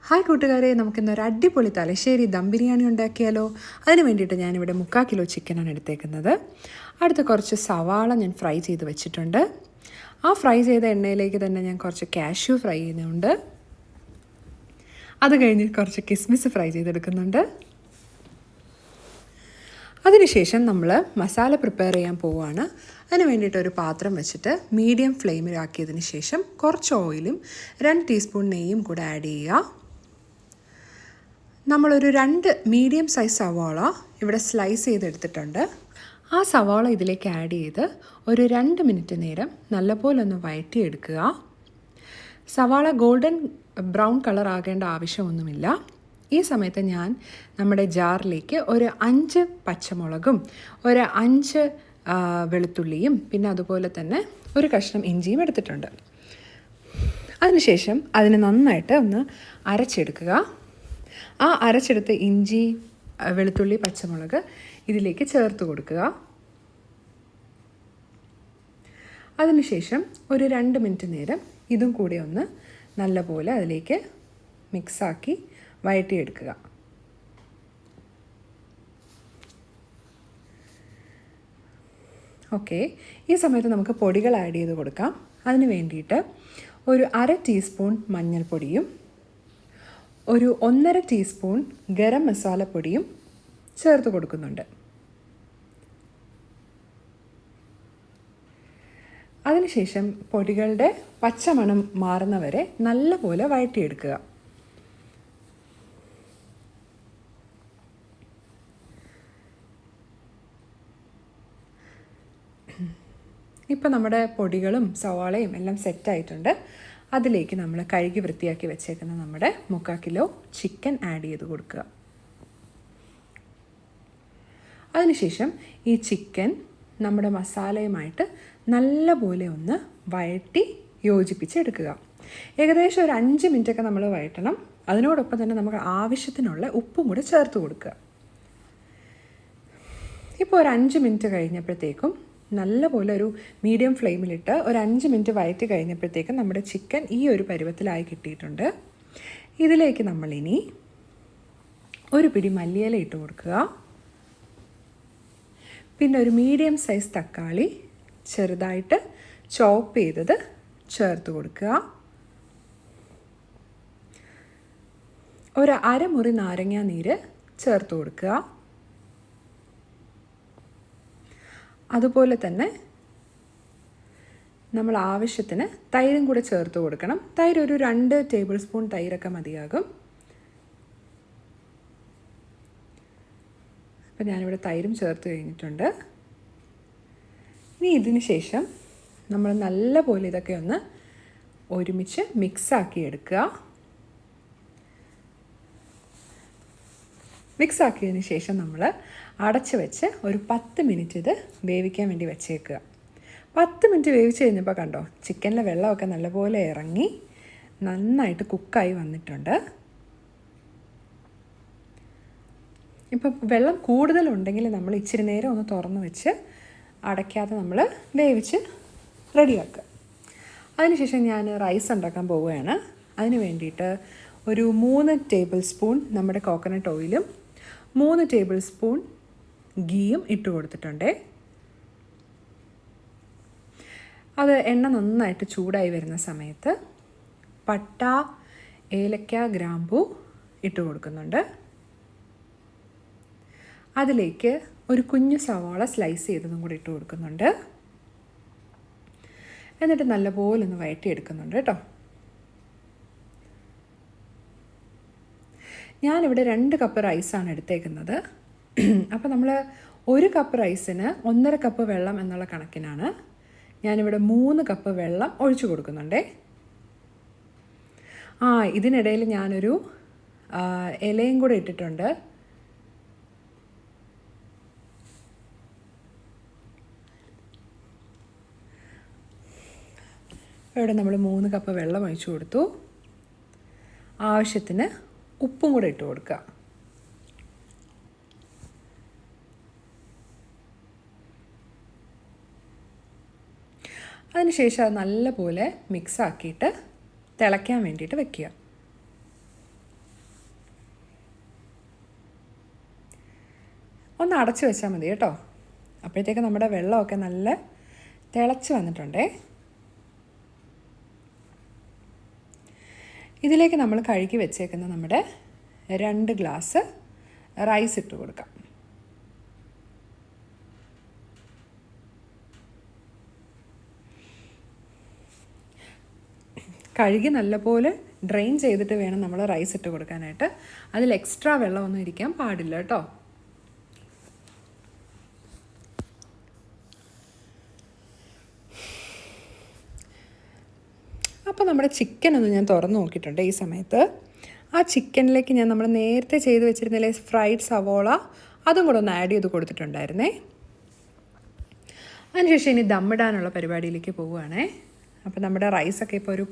Hi കൂട്ടുകാരെ, നമുക്കിന്നൊരു അടിപൊളി തലശ്ശേരി ദം ബിരിയാണി ഉണ്ടാക്കിയാലോ? അതിന് വേണ്ടിയിട്ട് ഞാനിവിടെ 3/4 കിലോ ചിക്കനാണ് എടുത്തേക്കുന്നത്. അടുത്ത് കുറച്ച് സവാള ഞാൻ ഫ്രൈ ചെയ്ത് വെച്ചിട്ടുണ്ട്. ആ ഫ്രൈ ചെയ്ത എണ്ണയിലേക്ക് തന്നെ ഞാൻ കുറച്ച് കാഷ്യൂ ഫ്രൈ ചെയ്യുന്നുണ്ട്. അത് കഴിഞ്ഞ് കുറച്ച് കിസ്മിസ് ഫ്രൈ ചെയ്തെടുക്കുന്നുണ്ട്. അതിനുശേഷം നമ്മൾ മസാല പ്രിപ്പയർ ചെയ്യാൻ പോവുകയാണ്. അതിന് വേണ്ടിയിട്ട് ഒരു പാത്രം വെച്ചിട്ട് മീഡിയം ഫ്ലെയിമിലാക്കിയതിന് ശേഷം കുറച്ച് ഓയിലും 2 ടീസ്പൂൺ നെയ്യും കൂടെ ആഡ് ചെയ്യുക. നമ്മളൊരു 2 മീഡിയം സൈസ് സവാള ഇവിടെ സ്ലൈസ് ചെയ്തെടുത്തിട്ടുണ്ട്. ആ സവാള ഇതിലേക്ക് ആഡ് ചെയ്ത് ഒരു 2 മിനിറ്റ് നേരം നല്ലപോലെ ഒന്ന് വഴറ്റിയെടുക്കുക. സവാള ഗോൾഡൻ ബ്രൗൺ കളർ ആകേണ്ട ആവശ്യമൊന്നുമില്ല. ഈ സമയത്ത് ഞാൻ നമ്മുടെ ജാറിലേക്ക് ഒരു 5 പച്ചമുളകും ഒരു 5 വെളുത്തുള്ളിയും പിന്നെ അതുപോലെ തന്നെ ഒരു കഷ്ണം ഇഞ്ചിയും എടുത്തിട്ടുണ്ട്. അതിനുശേഷം അതിനെ നന്നായിട്ട് ഒന്ന് അരച്ചെടുക്കുക. ആ അരച്ചെടുത്ത ഇഞ്ചി, വെളുത്തുള്ളി, പച്ചമുളക് ഇതിലേക്ക് ചേർത്ത് കൊടുക്കുക. അതിനുശേഷം ഒരു 2 മിനിറ്റ് നേരം ഇതും കൂടി ഒന്ന് നല്ലപോലെ അതിലേക്ക് മിക്സാക്കി വഴറ്റിയെടുക്കുക. ഓക്കെ, ഈ സമയത്ത് നമുക്ക് പൊടികൾ ആഡ് ചെയ്ത് കൊടുക്കാം. അതിന് വേണ്ടിയിട്ട് ഒരു 1/2 ടീസ്പൂൺ മഞ്ഞൾപ്പൊടിയും ഒരു 1/2 ടീസ്പൂൺ ഗരം മസാലപ്പൊടിയും ചേർത്ത് കൊടുക്കുന്നുണ്ട്. അതിനുശേഷം പൊടികളുടെ പച്ചമണം മാറുന്നവരെ നല്ലപോലെ വഴറ്റിയെടുക്കുക. ഇപ്പം നമ്മുടെ പൊടികളും സവാളയും എല്ലാം സെറ്റായിട്ടുണ്ട്. അതിലേക്ക് നമ്മൾ കഴുകി വൃത്തിയാക്കി വെച്ചേക്കുന്ന നമ്മുടെ 3/4 കിലോ ചിക്കൻ ആഡ് ചെയ്ത് കൊടുക്കുക. അതിനുശേഷം ഈ ചിക്കൻ നമ്മുടെ മസാലയുമായിട്ട് നല്ലപോലെ ഒന്ന് വഴറ്റി യോജിപ്പിച്ചെടുക്കുക. ഏകദേശം ഒരു 5 മിനിറ്റൊക്കെ നമ്മൾ വഴറ്റണം. അതിനോടൊപ്പം തന്നെ നമുക്ക് ആവശ്യത്തിനുള്ള ഉപ്പും കൂടെ ചേർത്ത് കൊടുക്കുക. ഇപ്പോൾ ഒരു 5 മിനിറ്റ് കഴിഞ്ഞപ്പോഴത്തേക്കും നല്ലപോലെ ഒരു മീഡിയം ഫ്ലെയിമിലിട്ട് ഒരു 5 മിനിറ്റ് വഴറ്റി കഴിഞ്ഞപ്പോഴത്തേക്കും നമ്മുടെ ചിക്കൻ ഈ ഒരു പരുവത്തിലായി കിട്ടിയിട്ടുണ്ട്. ഇതിലേക്ക് നമ്മളിനി ഒരു പിടി മല്ലിയില ഇട്ട് കൊടുക്കുക. പിന്നെ ഒരു മീഡിയം സൈസ് തക്കാളി ചെറുതായിട്ട് ചോപ്പ് ചെയ്തത് ചേർത്ത് കൊടുക്കുക. ഒരു 1/2 മുറി നാരങ്ങ നീര് ചേർത്ത് കൊടുക്കുക. അതുപോലെ തന്നെ നമ്മൾ ആവശ്യത്തിന് തൈരും കൂടെ ചേർത്ത് കൊടുക്കണം. തൈര് ഒരു 2 ടേബിൾ സ്പൂൺ തൈരൊക്കെ മതിയാകും. അപ്പോൾ ഞാനിവിടെ തൈരും ചേർത്ത് കഴിഞ്ഞിട്ടുണ്ട്. ഇനി ഇതിന് ശേഷം നമ്മൾ നല്ലപോലെ ഇതൊക്കെ ഒന്ന് ഒരുമിച്ച് മിക്സാക്കി എടുക്കുക. മിക്സാക്കിയതിന് ശേഷം നമ്മൾ അടച്ച് വെച്ച് ഒരു 10 മിനിറ്റ് ഇത് വേവിക്കാൻ വേണ്ടി വെച്ചേക്കുക. 10 മിനിറ്റ് വേവിച്ച് കഴിഞ്ഞപ്പോൾ കണ്ടോ, ചിക്കനിലെ വെള്ളമൊക്കെ നല്ലപോലെ ഇറങ്ങി നന്നായിട്ട് കുക്കായി വന്നിട്ടുണ്ട്. ഇപ്പം വെള്ളം കൂടുതലുണ്ടെങ്കിൽ നമ്മൾ ഇച്ചിരി നേരം ഒന്ന് തുറന്ന് വെച്ച് അടയ്ക്കാതെ നമ്മൾ വേവിച്ച് റെഡിയാക്കുക. അതിനുശേഷം ഞാൻ റൈസ് ഉണ്ടാക്കാൻ പോവുകയാണ്. അതിന് വേണ്ടിയിട്ട് ഒരു 3 ടേബിൾ സ്പൂൺ നമ്മുടെ കോക്കനട്ട് ഓയിലും 3 ടേബിൾ സ്പൂൺ ഗീയും ഇട്ട് കൊടുത്തിട്ടുണ്ട്. അത് എണ്ണ നന്നായിട്ട് ചൂടായി വരുന്ന സമയത്ത് പട്ട, ഏലക്ക, ഗ്രാമ്പൂ ഇട്ട് കൊടുക്കുന്നുണ്ട്. അതിലേക്ക് ഒരു കുഞ്ഞു സവാള സ്ലൈസ് ചെയ്തതും കൂടി ഇട്ട് കൊടുക്കുന്നുണ്ട്. എന്നിട്ട് നല്ലപോലെ ഒന്ന് വഴറ്റിയെടുക്കുന്നുണ്ട് കേട്ടോ. ഞാനിവിടെ 2 കപ്പ് റൈസാണ് എടുത്തേക്കുന്നത്. അപ്പോൾ നമ്മൾ 1 കപ്പ് റൈസിന് 1.5 കപ്പ് വെള്ളം എന്നുള്ള കണക്കിനാണ് ഞാനിവിടെ 3 കപ്പ് വെള്ളം ഒഴിച്ചു കൊടുക്കുന്നുണ്ടേ. ഇതിനിടയിൽ ഞാനൊരു ഇലയും കൂടെ ഇട്ടിട്ടുണ്ട്. ഇവിടെ നമ്മൾ 3 കപ്പ് വെള്ളം ഒഴിച്ചു കൊടുത്തു. ആവശ്യത്തിന് ഉപ്പും കൂടെ ഇട്ട് കൊടുക്കുക. അതിനുശേഷം അത് നല്ലപോലെ മിക്സാക്കിയിട്ട് തിളയ്ക്കാൻ വേണ്ടിയിട്ട് വെക്കുക. ഒന്ന് അടച്ചു വെച്ചാൽ മതി കേട്ടോ. അപ്പോഴത്തേക്ക് നമ്മുടെ വെള്ളമൊക്കെ നല്ല തിളച്ച് വന്നിട്ടുണ്ടേ. ഇതിലേക്ക് നമ്മൾ കഴുകി വെച്ചേക്കുന്ന നമ്മുടെ 2 ഗ്ലാസ് റൈസ് ഇട്ട് കൊടുക്കാം. കഴുകി നല്ലപോലെ ഡ്രെയിൻ ചെയ്തിട്ട് വേണം നമ്മൾ റൈസ് ഇട്ട് കൊടുക്കാനായിട്ട്. അതിൽ എക്സ്ട്രാ വെള്ളമൊന്നും ഇരിക്കാൻ പാടില്ല കേട്ടോ. അപ്പോൾ നമ്മുടെ ചിക്കനൊന്ന് ഞാൻ തുറന്ന് നോക്കിയിട്ടുണ്ട് ഈ സമയത്ത്. ആ ചിക്കനിലേക്ക് ഞാൻ നമ്മൾ നേരത്തെ ചെയ്ത് വെച്ചിരുന്നില്ലേ ഫ്രൈഡ് സവോള, അതും കൂടെ ഒന്ന് ആഡ് ചെയ്ത് കൊടുത്തിട്ടുണ്ടായിരുന്നേ. അതിനുശേഷം ഇനി ദമ്മിടാനുള്ള പരിപാടിയിലേക്ക് പോവുകയാണേ. അപ്പോൾ നമ്മുടെ റൈസൊക്കെ ഇപ്പോൾ ഒരു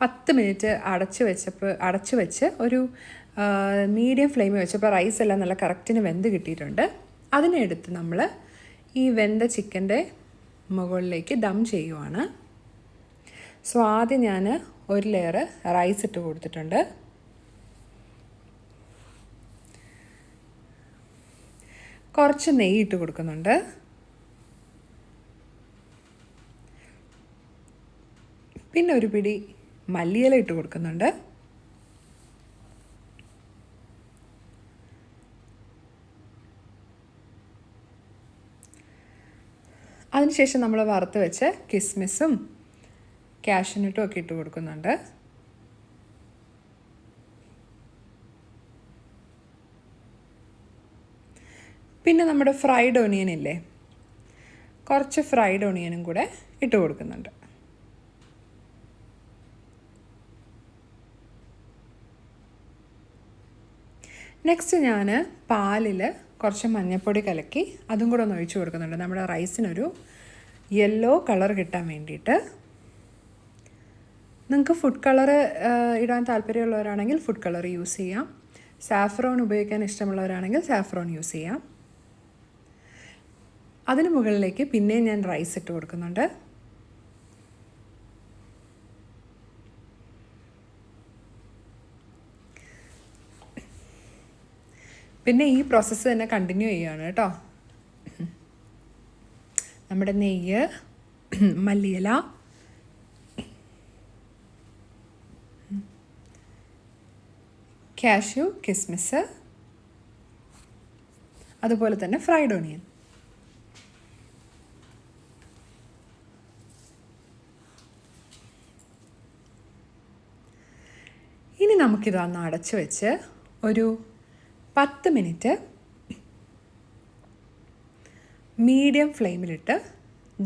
10 മിനിറ്റ് അടച്ച് വെച്ച് ഒരു മീഡിയം ഫ്ലെയിമിൽ വെച്ചപ്പോൾ റൈസ് എല്ലാം നല്ല കറക്റ്റിന് വെന്ത് കിട്ടിയിട്ടുണ്ട്. അതിനെടുത്ത് നമ്മൾ ഈ വെന്ത ചിക്കൻ്റെ മുകളിലേക്ക് ദം ചെയ്യുവാണ്. സോ ആദ്യം ഞാൻ ഒരു ലെയർ റൈസ് ഇട്ട് കൊടുത്തിട്ടുണ്ട്. കുറച്ച് നെയ്യ് ഇട്ട് കൊടുക്കുന്നുണ്ട്. പിന്നെ ഒരു പിടി മല്ലിയില ഇട്ട് കൊടുക്കുന്നുണ്ട്. അതിനുശേഷം നമ്മൾ വറുത്ത് വെച്ച് കിസ്മിസും കാഷ്യൂനട്ടും ഒക്കെ ഇട്ട് കൊടുക്കുന്നുണ്ട്. പിന്നെ നമ്മുടെ ഫ്രൈഡ് ഓണിയൻ ഇല്ലേ, കുറച്ച് ഫ്രൈഡ് ഓണിയനും കൂടെ ഇട്ട് കൊടുക്കുന്നുണ്ട്. നെക്സ്റ്റ് ഞാൻ പാലിൽ കുറച്ച് മഞ്ഞൾപ്പൊടി കലക്കി അതും കൂടെ ഒന്ന് ഒഴിച്ച് കൊടുക്കുന്നുണ്ട്. നമ്മുടെ റൈസിനൊരു യെല്ലോ കളർ കിട്ടാൻ വേണ്ടിയിട്ട്. നിങ്ങൾക്ക് ഫുഡ് കളർ ഇടാൻ താല്പര്യമുള്ളവരാണെങ്കിൽ ഫുഡ് കളർ യൂസ് ചെയ്യാം. സാഫ്രോൺ ഉപയോഗിക്കാൻ ഇഷ്ടമുള്ളവരാണെങ്കിൽ സാഫ്രോൺ യൂസ് ചെയ്യാം. അതിന് മുകളിലേക്ക് പിന്നെയും ഞാൻ റൈസ് ഇട്ട് കൊടുക്കുന്നുണ്ട്. പിന്നെ ഈ പ്രോസസ്സ് തന്നെ കണ്ടിന്യൂ ചെയ്യുകയാണ് കേട്ടോ. നമ്മുടെ നെയ്യ്, മല്ലിയില, കാഷ്യൂ, കിസ്മിസ്, അതുപോലെ തന്നെ ഫ്രൈഡ് ഓണിയൻ. ഇനി നമുക്കിതൊന്ന് അടച്ചു വെച്ച് ഒരു 10 മിനിറ്റ് മീഡിയം ഫ്ലെയിമിലിട്ട്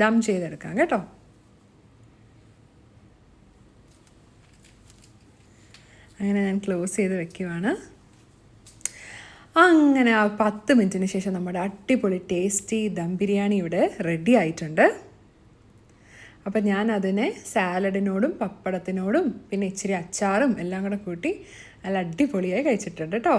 ദം ചെയ്തെടുക്കാം കേട്ടോ. അങ്ങനെ ഞാൻ ക്ലോസ് ചെയ്ത് വെക്കുവാണ്. അങ്ങനെ ആ 10 മിനിറ്റിന് ശേഷം നമ്മുടെ അടിപൊളി ടേസ്റ്റി ദം ബിരിയാണി ഇവിടെ റെഡി ആയിട്ടുണ്ട്. അപ്പം ഞാൻ അതിനെ സാലഡിനോടും പപ്പടത്തിനോടും പിന്നെ ഇച്ചിരി അച്ചാറും എല്ലാം കൂടെ കൂട്ടി നല്ല അടിപൊളിയായി കഴിച്ചിട്ടുണ്ട് കേട്ടോ.